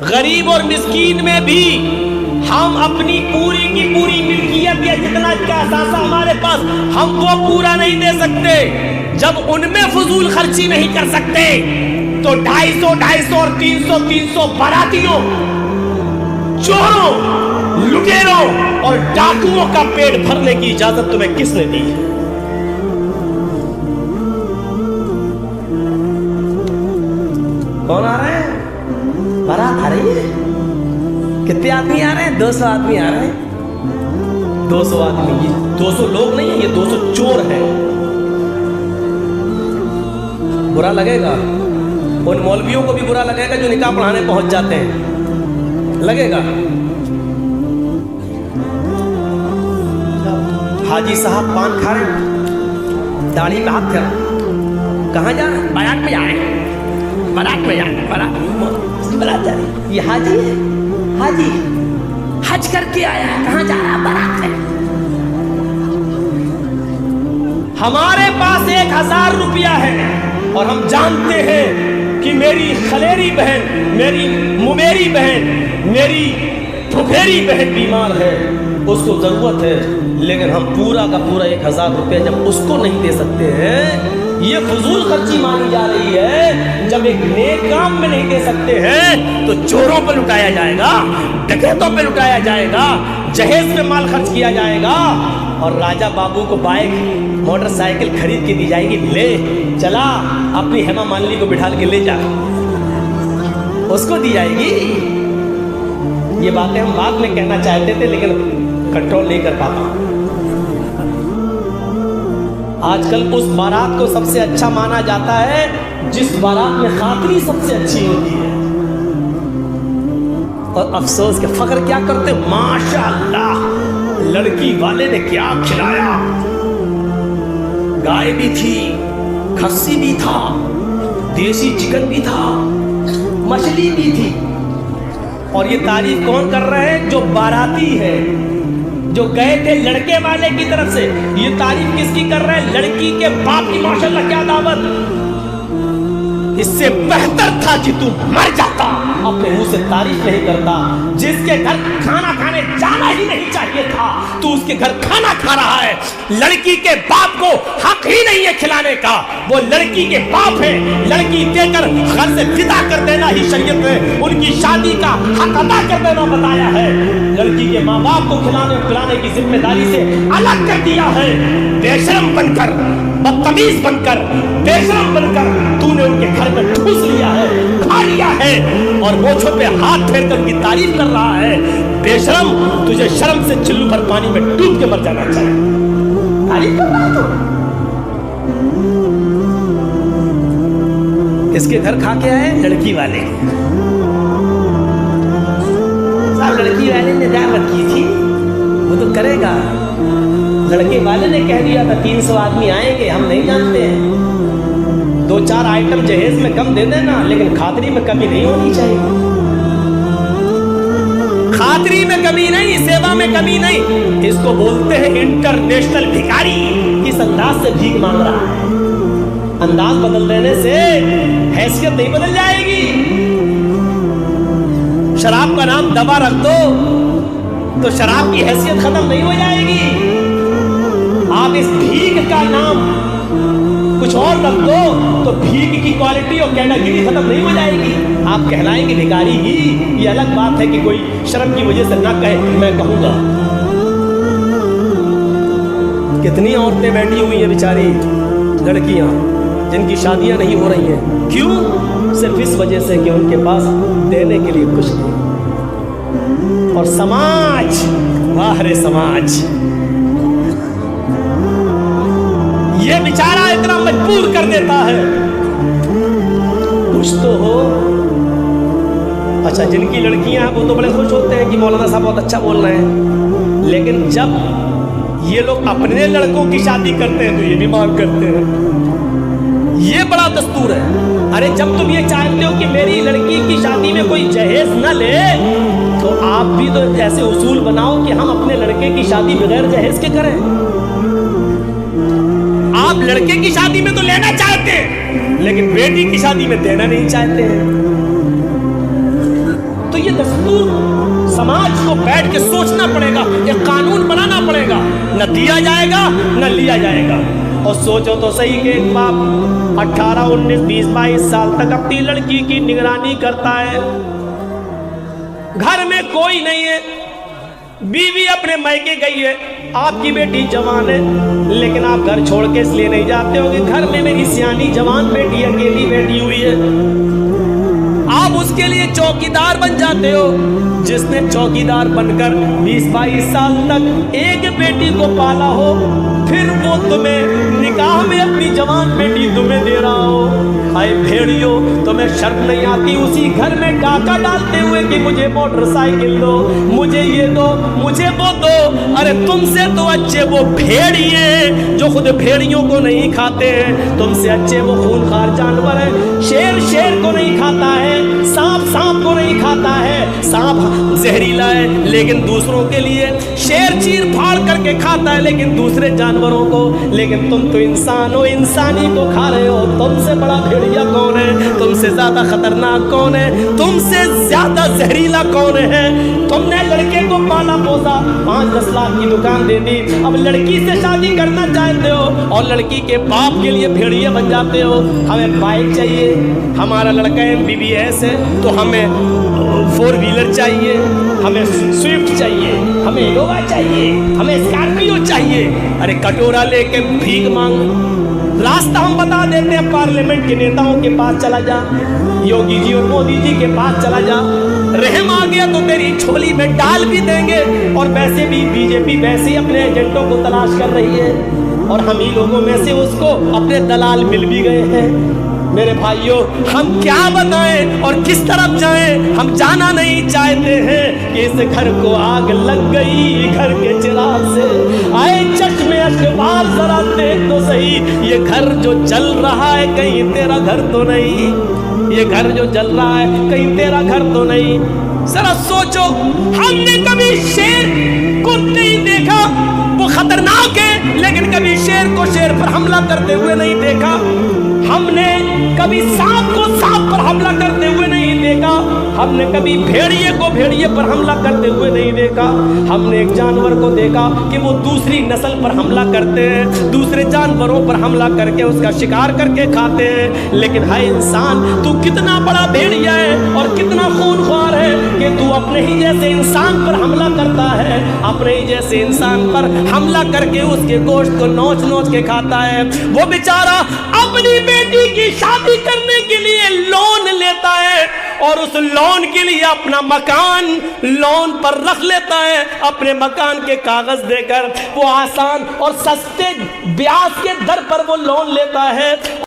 गरीब और मिस्कीन में भी हम अपनी पूरी की पूरी मिल्कियत या जितना का सासा हमारे पास हम वो पूरा नहीं दे सकते। जब उनमें फजूल खर्ची नहीं कर सकते तो 250 और 300 बारातियों, चोरों, लुटेरों और डाकुओं का पेट भरने की इजाजत तुम्हें किसने दी? कौन आ रहा है? बारात आ रही है। कितने आदमी आ रहे हैं? 200 आदमी आ रहे हैं। 200 आदमी, ये 200 लोग नहीं है, ये 200 चोर हैं। बुरा लगेगा उन मौलवियों को भी बुरा लगेगा जो निकाह पढ़ाने पहुंच जाते हैं, लगेगा। हाजी साहब पान खा रहे हैं, दाढ़ी पे हाथ कर, कहाँ जा रहे हैं? बारात में जा रहे हैं, बारात में जा रहे हैं, बारात जा रहे हैं। ये हाजी है, हाजी हज करके आया है, कहाँ जा रहा है? बारात है। हमारे पास 1000 रुपया है और हम जानते हैं कि मेरी खलेरी बहन, मेरी मुमेरी बहन, मेरी फुफेरी बहन बीमार है, उसको जरूरत है, लेकिन हम पूरा का पूरा 1000 रुपया जब उसको नहीं दे सकते हैं, ये फजूल खर्ची मानी जा रही है। जब एक नेक काम में नहीं दे सकते हैं तो चोरों पर लुटाया जाएगा, डकैतों पर लुटाया जाएगा, जहेज में माल खर्च किया जाएगा और राजा बाबू को बाइक मोटरसाइकिल खरीद के दी जाएगी, ले चला अपनी हेमा मालिनी को बिठा के ले जा, उसको दी जाएगी। ये बातें हम बाद में कहना चाहते थे लेकिन कंट्रोल नहीं कर पाता। आजकल उस बारात को सबसे अच्छा माना जाता है जिस बारात में खातरी सबसे अच्छी होती है। और अफसोस के फख्र क्या करते, माशाअल्लाह लड़की वाले ने क्या खिलाया, गाय भी थी, खस्सी भी था, देसी चिकन भी था, मछली भी थी। और ये तारीफ कौन कर रहे हैं? जो बाराती है, जो गए थे लड़के वाले की तरफ से। ये तारीफ किसकी कर रहे हैं? लड़की के बाप की। माशाल्लाह क्या दावत। इससे बेहतर था कि तू मर जाता, अपने मुंह से तारीफ नहीं करता। जिसके घर खाना खाने जाना ही नहीं चाहिए था, तू उसके घर खाना खा रहा है। लड़की के बाप को हक ही नहीं है खिलाने का, वो लड़की के बाप है। लड़की देकर घर से विदा कर देना ही शरीयत में उनकी शादी का हक अदा कर देना बताया है। लड़की के माँ बाप को खिलाने पिलाने की जिम्मेदारी से अलग कर दिया है। बेशरम बनकर, बदतमीज बनकर, बेशरम बनकर तूने उनके घर में ठूस लिया है, खा लिया है और मोछों पे हाथ फेर कर उनकी तारीफ कर रहा है। बेशरम, तुझे शर्म से चिल्लू भर पानी में डूब के मर जाना चाहिए। तारीफ कर रहा तू। किसके घर खा के आए? लड़की वाले। साहब लड़की वाले ने दावत की थी, वो तो करेगा। लड़के वाले ने कह दिया था 300 आदमी आएंगे, हम नहीं जानते हैं, 2-4 आइटम जहेज में कम दे देना, लेकिन खातरी में कमी नहीं होनी चाहिए। खातरी में कमी नहीं, सेवा में कमी नहीं। इसको बोलते हैं इंटरनेशनल भिखारी। किस अंदाज से भीख मांग रहा है। अंदाज बदल देने से हैसियत नहीं बदल जाएगी। शराब का नाम दवा रख दो तो शराब की हैसियत खत्म नहीं हो जाएगी। आप इस भीख का नाम कुछ और रख दो तो भीख की क्वालिटी और कैटेगरी खत्म नहीं हो जाएगी। आप कहलाएंगे भिखारी ही। ये अलग बात है कि कोई शर्म की वजह से ना कहे, मैं कहूंगा। कितनी औरतें बैठी हुई हैं बेचारी, लड़कियां जिनकी शादियां नहीं हो रही हैं। क्यों? सिर्फ इस वजह से कि उनके पास देने के लिए कुछ नहीं। और समाज, वाह रे समाज, ये बेचारा इतना मजबूर कर देता है। कुछ तो हो। अच्छा, जिनकी लड़कियां हैं वो तो बड़े खुश होते हैं कि मौलाना साहब बहुत अच्छा बोल रहे हैं, लेकिन जब ये लोग अपने लड़कों की शादी करते हैं तो ये भी मांग करते हैं। ये बड़ा दस्तूर है। अरे जब तुम ये चाहते हो कि मेरी लड़की की शादी में कोई जहेज न ले, तो आप भी तो ऐसे उसूल बनाओ कि हम अपने लड़के की शादी बगैर जहेज के करें। आप लड़के की शादी में तो लेना चाहते हैं, लेकिन बेटी की शादी में देना नहीं चाहते हैं। दस्तूर समाज को बैठ के सोचना पड़ेगा, एक कानून बनाना पड़ेगा, न दिया जाएगा न लिया जाएगा। और सोचो तो सही कि एक बाप 18, 19, 20, 22 साल तक अपनी लड़की की निगरानी करता है, घर में कोई नहीं है, बीवी अपने मायके गई है, आपकी बेटी जवान है, लेकिन आप घर छोड़ के इसलिए नहीं जाते हो कि घर में मेरी सियानी जवान बेटी अकेली बैठी हुई है। आप उसके लिए चौकीदार बन जाते हो। जिसने चौकीदार बनकर 20-22 साल तक एक बेटी को पाला हो, फिर वो तुम्हें निकाह में अपनी जवान बेटी तुम्हें दे रहा हो। हाय भेड़ियो, तुम्हें शर्म नहीं आती उसी घर में डाका डालते हुए कि मुझे मोटरसाइकिल दो, मुझे ये दो, मुझे वो दो। अरे तुमसे तो अच्छे वो भेड़िए जो खुद भेड़ियों को नहीं खाते हैं, तुमसे अच्छे वो खूनखार जानवर है। शेर शेर को नहीं खाता है, सांप सांप को नहीं खाता है। सांप जहरीला है लेकिन दूसरों के लिए, शेर चीर फाड़ करके खाता है लेकिन दूसरे जानवरों को। लेकिन तुम तो इंसान हो, इंसानी को खा रहे हो। तुमसे बड़ा भेड़िया कौन है? तुमसे ज्यादा खतरनाक कौन है? तुमसे ज्यादा जहरीला कौन है? तुमने लड़के को पाला पोसा, 5-10 लाख की दुकान दे दी, अब लड़की से शादी करना चाहते हो और लड़की के बाप के लिए भेड़िया बन जाते हो। हमें बाइक चाहिए, हमारा लड़का MBBS है तो हमें 4 व्हीलर चाहिए, हमें स्विफ्ट चाहिए, हमें इनोवा चाहिए, हमें स्कॉर्पियो चाहिए। अरे कटोरा लेके भीख मांग। रास्ता हम बता देते हैं, पार्लियामेंट के नेताओं के पास चला जा, योगी जी और मोदी जी के पास चला जा, रहम आ गया तो तेरी झोली में डाल भी देंगे। और वैसे भी बीजेपी वैसे ही अपने एजेंटों को तलाश कर रही है और हम ही लोगों में से उसको अपने दलाल मिल भी गए हैं। मेरे भाइयों, हम क्या बताएं और किस तरफ जाएं? हम जाना नहीं चाहते हैं कि इस घर को आग लग गई, घर के चिराग से आए चश्मे अखबार, जरा देख तो सही, ये घर जो जल रहा है कहीं तेरा घर तो नहीं? ये घर जो जल रहा है कहीं तेरा घर तो नहीं? जरा सोचो, हमने कभी शेर को नहीं देखा, वो खतरनाक है, लेकिन कभी शेर को शेर पर हमला करते हुए नहीं देखा। हमने कभी सांप को सांप पर हमला करते हुए नहीं देखा। हमने कभी भेड़िए को भेड़िए पर हमला करते हुए नहीं देखा। हमने एक जानवर को देखा कि वो दूसरी नस्ल पर हमला करते हैं, दूसरे जानवरों पर हमला करके उसका शिकार करके खाते हैं। लेकिन हाय इंसान, तू कितना बड़ा भेड़िया है और कितना खूनख्वार है कि तू अपने ही जैसे इंसान पर हमला करता है, अपने ही जैसे इंसान पर हमला करके उसके गोश्त को नोच नोच के खाता है। वो बेचारा अपनी बेटी की शादी करने के लिए लोन लेता है और उस लोन के लिए अपना मकान लोन पर रख लेता है। अपने मकान के कागज देकर वो आसान और सस्ते ब्याज के दर पर वो लोन लेता है।